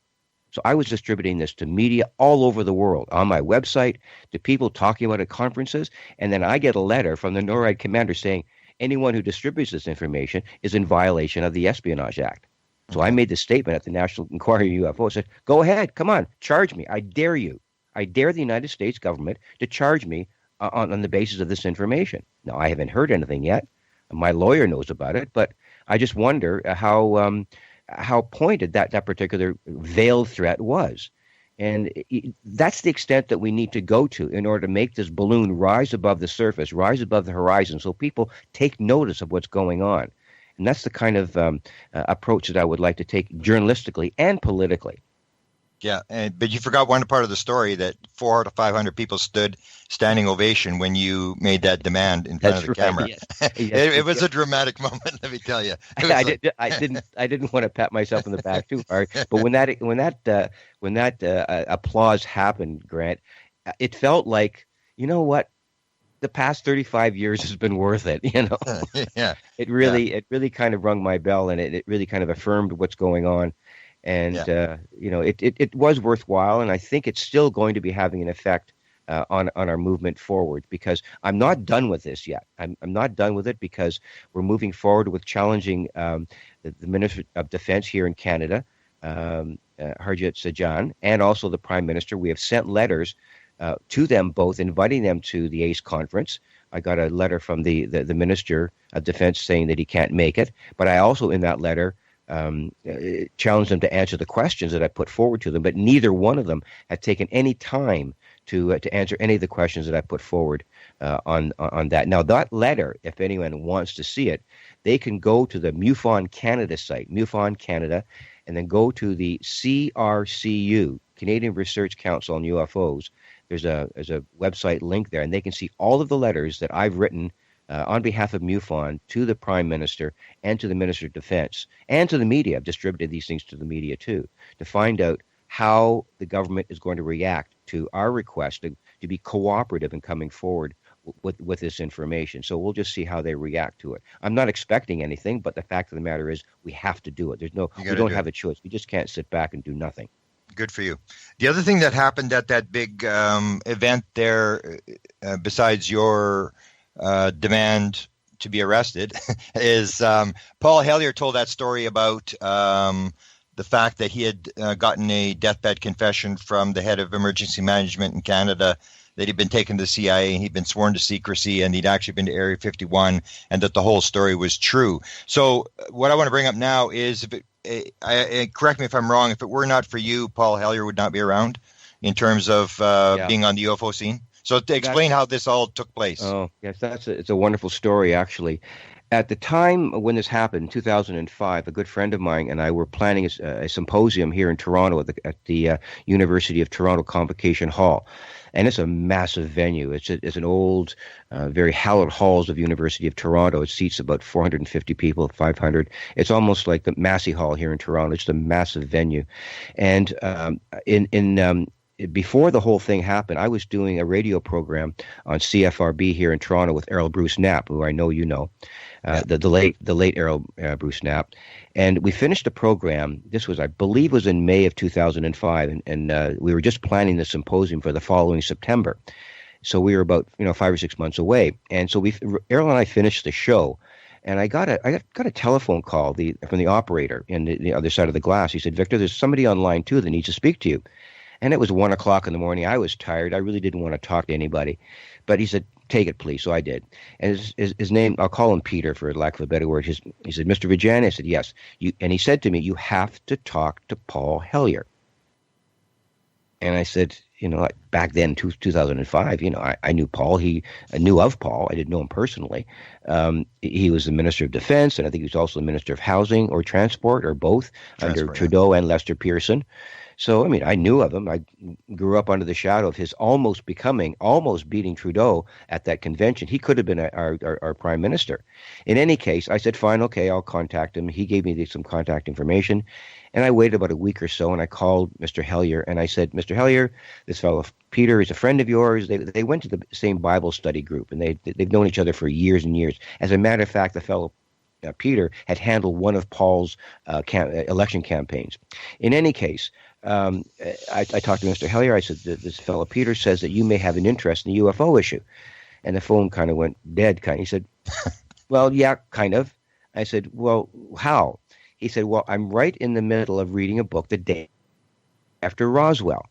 So I was distributing this to media all over the world, on my website, to people talking about it at conferences, and then I get a letter from the NORAD commander saying anyone who distributes this information is in violation of the Espionage Act. So I made this statement at the National Inquiry UFO. I said, go ahead, come on, charge me. I dare you. I dare the United States government to charge me on the basis of this information. Now, I haven't heard anything yet. My lawyer knows about it, but I just wonder how pointed that particular veiled threat was. And that's the extent that we need to go to in order to make this balloon rise above the surface, rise above the horizon, so people take notice of what's going on. And that's the kind of approach that I would like to take journalistically and politically. Yeah, but you forgot one part of the story, that 400 to 500 people stood standing ovation when you made that demand in front of the camera. Yes. It was a dramatic moment, let me tell you. I didn't want to pat myself on the back too hard, but when that applause happened, Grant, it felt like, you know what, the past 35 years has been worth it. Yeah. It really kind of rung my bell, and it really kind of affirmed what's going on. And, it was worthwhile, and I think it's still going to be having an effect on our movement forward, because I'm not done with this yet. I'm not done with it because we're moving forward with challenging the Minister of Defense here in Canada, Harjit Sajjan, and also the Prime Minister. We have sent letters to them both, inviting them to the ACE conference. I got a letter from the Minister of Defense saying that he can't make it, but I also, in that letter, challenged them to answer the questions that I put forward to them, but neither one of them had taken any time to answer any of the questions that I put forward on that. Now, that letter, if anyone wants to see it, they can go to the MUFON Canada site, MUFON Canada, and then go to the CRCU, Canadian Research Council on UFOs. There's a website link there, and they can see all of the letters that I've written on behalf of MUFON to the Prime Minister and to the Minister of Defense and to the media. I've distributed these things to the media too, to find out how the government is going to react to our request to be cooperative in coming forward with this information. So we'll just see how they react to it. I'm not expecting anything, but the fact of the matter is we have to do it. We don't have a choice. We just can't sit back and do nothing. Good for you. The other thing that happened at that big event there, besides your demand to be arrested, is Paul Hellyer told that story about the fact that he had gotten a deathbed confession from the head of emergency management in Canada, that he'd been taken to the CIA and he'd been sworn to secrecy, and he'd actually been to Area 51, and that the whole story was true. So what I want to bring up now is, correct me if I'm wrong, if it were not for you, Paul Hellyer would not be around in terms of being on the UFO scene. So to explain how this all took place. Oh, yes, it's a wonderful story, actually. At the time when this happened, in 2005, a good friend of mine and I were planning a symposium here in Toronto at the University of Toronto Convocation Hall. And it's a massive venue. It's an old, very hallowed halls of University of Toronto. It seats about 450 people, 500. It's almost like the Massey Hall here in Toronto. It's a massive venue. And before the whole thing happened, I was doing a radio program on CFRB here in Toronto with Errol Bruce Knapp, who I know you know, the late Errol Bruce Knapp. And we finished the program. This was, I believe, was in May of 2005, and we were just planning the symposium for the following September. So we were about 5 or 6 months away. And so Errol and I finished the show, And I got a telephone call from the operator in the other side of the glass. He said, Victor, there's somebody on line 2 that needs to speak to you. And it was 1 o'clock in the morning. I was tired. I really didn't want to talk to anybody. But he said, take it, please. So I did. And his name, I'll call him Peter for lack of a better word. He said, Mr. Viggiani? I said, yes. And he said to me, you have to talk to Paul Hellyer. And I said, back then, 2005, I knew Paul. I knew of Paul. I didn't know him personally. He was the Minister of Defense, and I think he was also the Minister of Housing or Transport, or both, under Trudeau and Lester Pearson. So, I knew of him. I grew up under the shadow of his almost beating Trudeau at that convention. He could have been our prime minister. In any case, I said, fine, okay, I'll contact him. He gave me some contact information. And I waited about a week or so, and I called Mr. Hellyer, and I said, Mr. Hellyer, this fellow Peter is a friend of yours. They went to the same Bible study group, and they've known each other for years and years. As a matter of fact, the fellow Peter had handled one of Paul's election campaigns. In any case, I talked to Mr. Hellyer. I said, this fellow Peter says that you may have an interest in the UFO issue. And the phone kind of went dead. He said, well, yeah, kind of. I said, well, how? He said, well, I'm right in the middle of reading a book the day after Roswell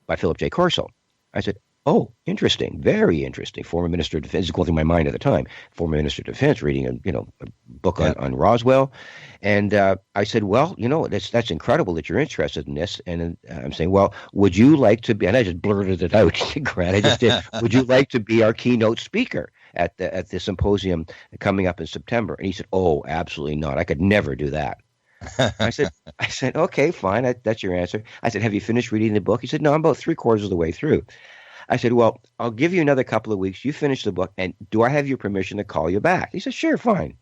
by Philip J. Corso. I said, oh, interesting, very interesting. Former Minister of Defense, going through my mind at the time, former Minister of Defense reading a book on Roswell. And I said, well, that's incredible that you're interested in this. And I'm saying, well, would you like to be, and I just blurted it out, Grant, I just did, would you like to be our keynote speaker at the symposium coming up in September? And he said, oh, absolutely not. I could never do that. I said, okay, fine. That's your answer. I said, have you finished reading the book? He said, no, I'm about 3/4 of the way through. I said, well, I'll give you another couple of weeks. You finish the book, and do I have your permission to call you back? He said, sure, fine.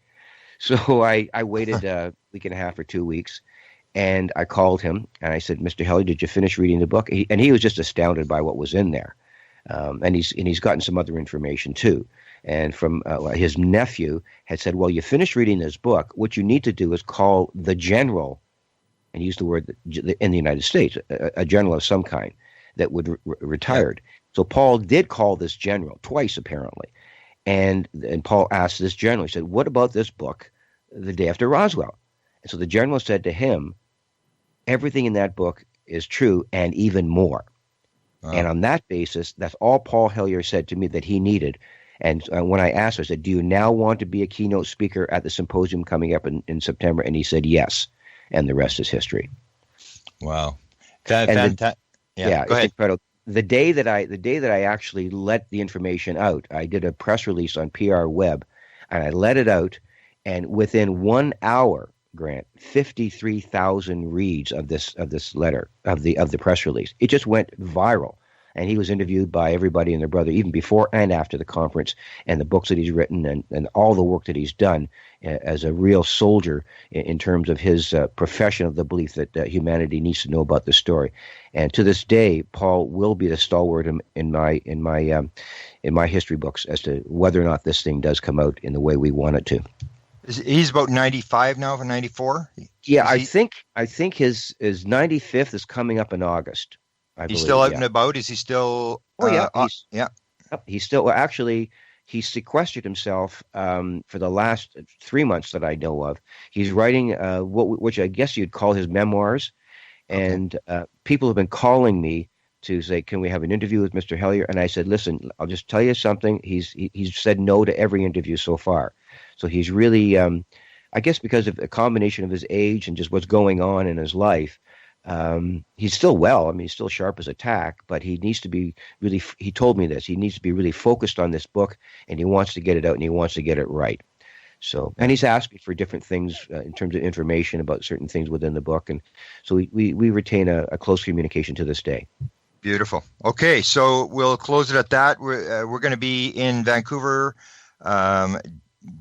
So I waited a week and a half or 2 weeks, and I called him, and I said, Mr. Hellyer, did you finish reading the book? And he was just astounded by what was in there. And he's gotten some other information, too. And from his nephew had said, well, you finished reading this book. What you need to do is call the general, and use the word in the United States, a general of some kind that would retired. So Paul did call this general twice, apparently. And Paul asked this general, he said, what about this book the day after Roswell? And so the general said to him, everything in that book is true and even more. And on that basis, that's all Paul Hellyer said to me that he needed. And when I asked him, I said, do you now want to be a keynote speaker at the symposium coming up in September? And he said, yes. And the rest is history. Wow. Fantastic. Yeah, go ahead. It's incredible. The day that I actually let the information out, I did a press release on PR Web, and I let it out, and within 1 hour, Grant, 53,000 reads of this letter of the press release. It just went viral, and he was interviewed by everybody and their brother, even before and after the conference, and the books that he's written and all the work that he's done as a real soldier in terms of his profession of the belief that humanity needs to know about this story. And to this day, Paul will be the stalwart in my history books as to whether or not this thing does come out in the way we want it to. He's about 95 now, for 94. Yeah, I think his 95th is coming up in August. He's still out and about. Is he still? He's still. Well, actually, he sequestered himself for the last 3 months that I know of. He's writing which I guess you'd call his memoirs, and people have been calling me to say, can we have an interview with Mr. Hellyer? And I said, listen, I'll just tell you something. He's said no to every interview so far. So he's really, I guess because of a combination of his age and just what's going on in his life, he's still well. I mean, he's still sharp as a tack, but he needs to be really, he told me this, he needs to be really focused on this book, and he wants to get it out, and he wants to get it right. So, and he's asked me for different things in terms of information about certain things within the book. And so we retain a close communication to this day. Beautiful. Okay, so we'll close it at that. We're going to be in Vancouver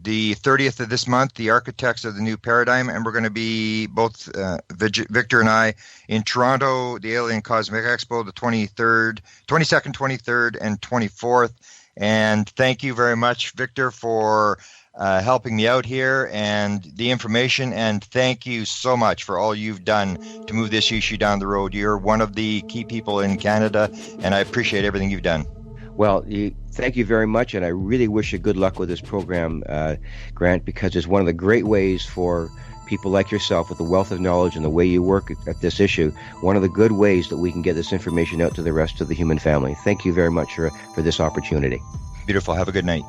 the 30th of this month, the architects of the new paradigm, and we're going to be both Victor and I in Toronto, the Alien Cosmic Expo, the 22nd, 23rd, and 24th. And thank you very much, Victor, for helping me out here and the information. And thank you so much for all you've done to move this issue down the road. You're one of the key people in Canada, and I appreciate everything you've done. Well, thank you very much, and I really wish you good luck with this program, Grant, because it's one of the great ways for people like yourself with the wealth of knowledge and the way you work at this issue, one of the good ways that we can get this information out to the rest of the human family. Thank you very much for this opportunity. Beautiful. Have a good night.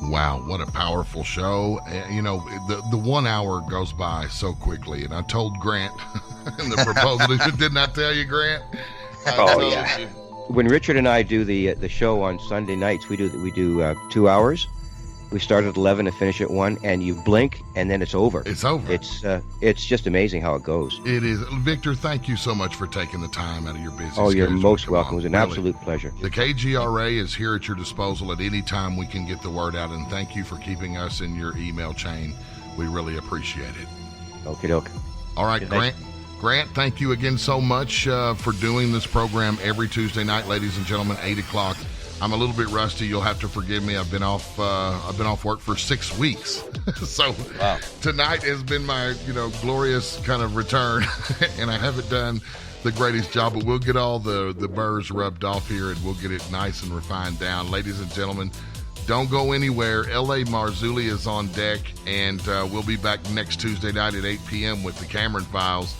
Wow, what a powerful show. You know, the 1 hour goes by so quickly, and I told Grant in the proposal, didn't I tell you, Grant? Yeah. When Richard and I do the show on Sunday nights, we do 2 hours. We start at 11 and finish at 1, and you blink, and then it's over. It's over. It's just amazing how it goes. It is. Victor, thank you so much for taking the time out of your busy schedule. Oh, you're most welcome. It was an absolute pleasure. The KGRA is here at your disposal at any time we can get the word out, and thank you for keeping us in your email chain. We really appreciate it. Okie doke. All right, Grant, thank you again so much for doing this program every Tuesday night, ladies and gentlemen, 8 o'clock. I'm a little bit rusty. You'll have to forgive me. I've been off work for 6 weeks, so Tonight has been my glorious kind of return, and I haven't done the greatest job. But we'll get all the burrs rubbed off here, and we'll get it nice and refined down, ladies and gentlemen. Don't go anywhere. L.A. Marzulli is on deck, and we'll be back next Tuesday night at 8 p.m. with the Cameron Files.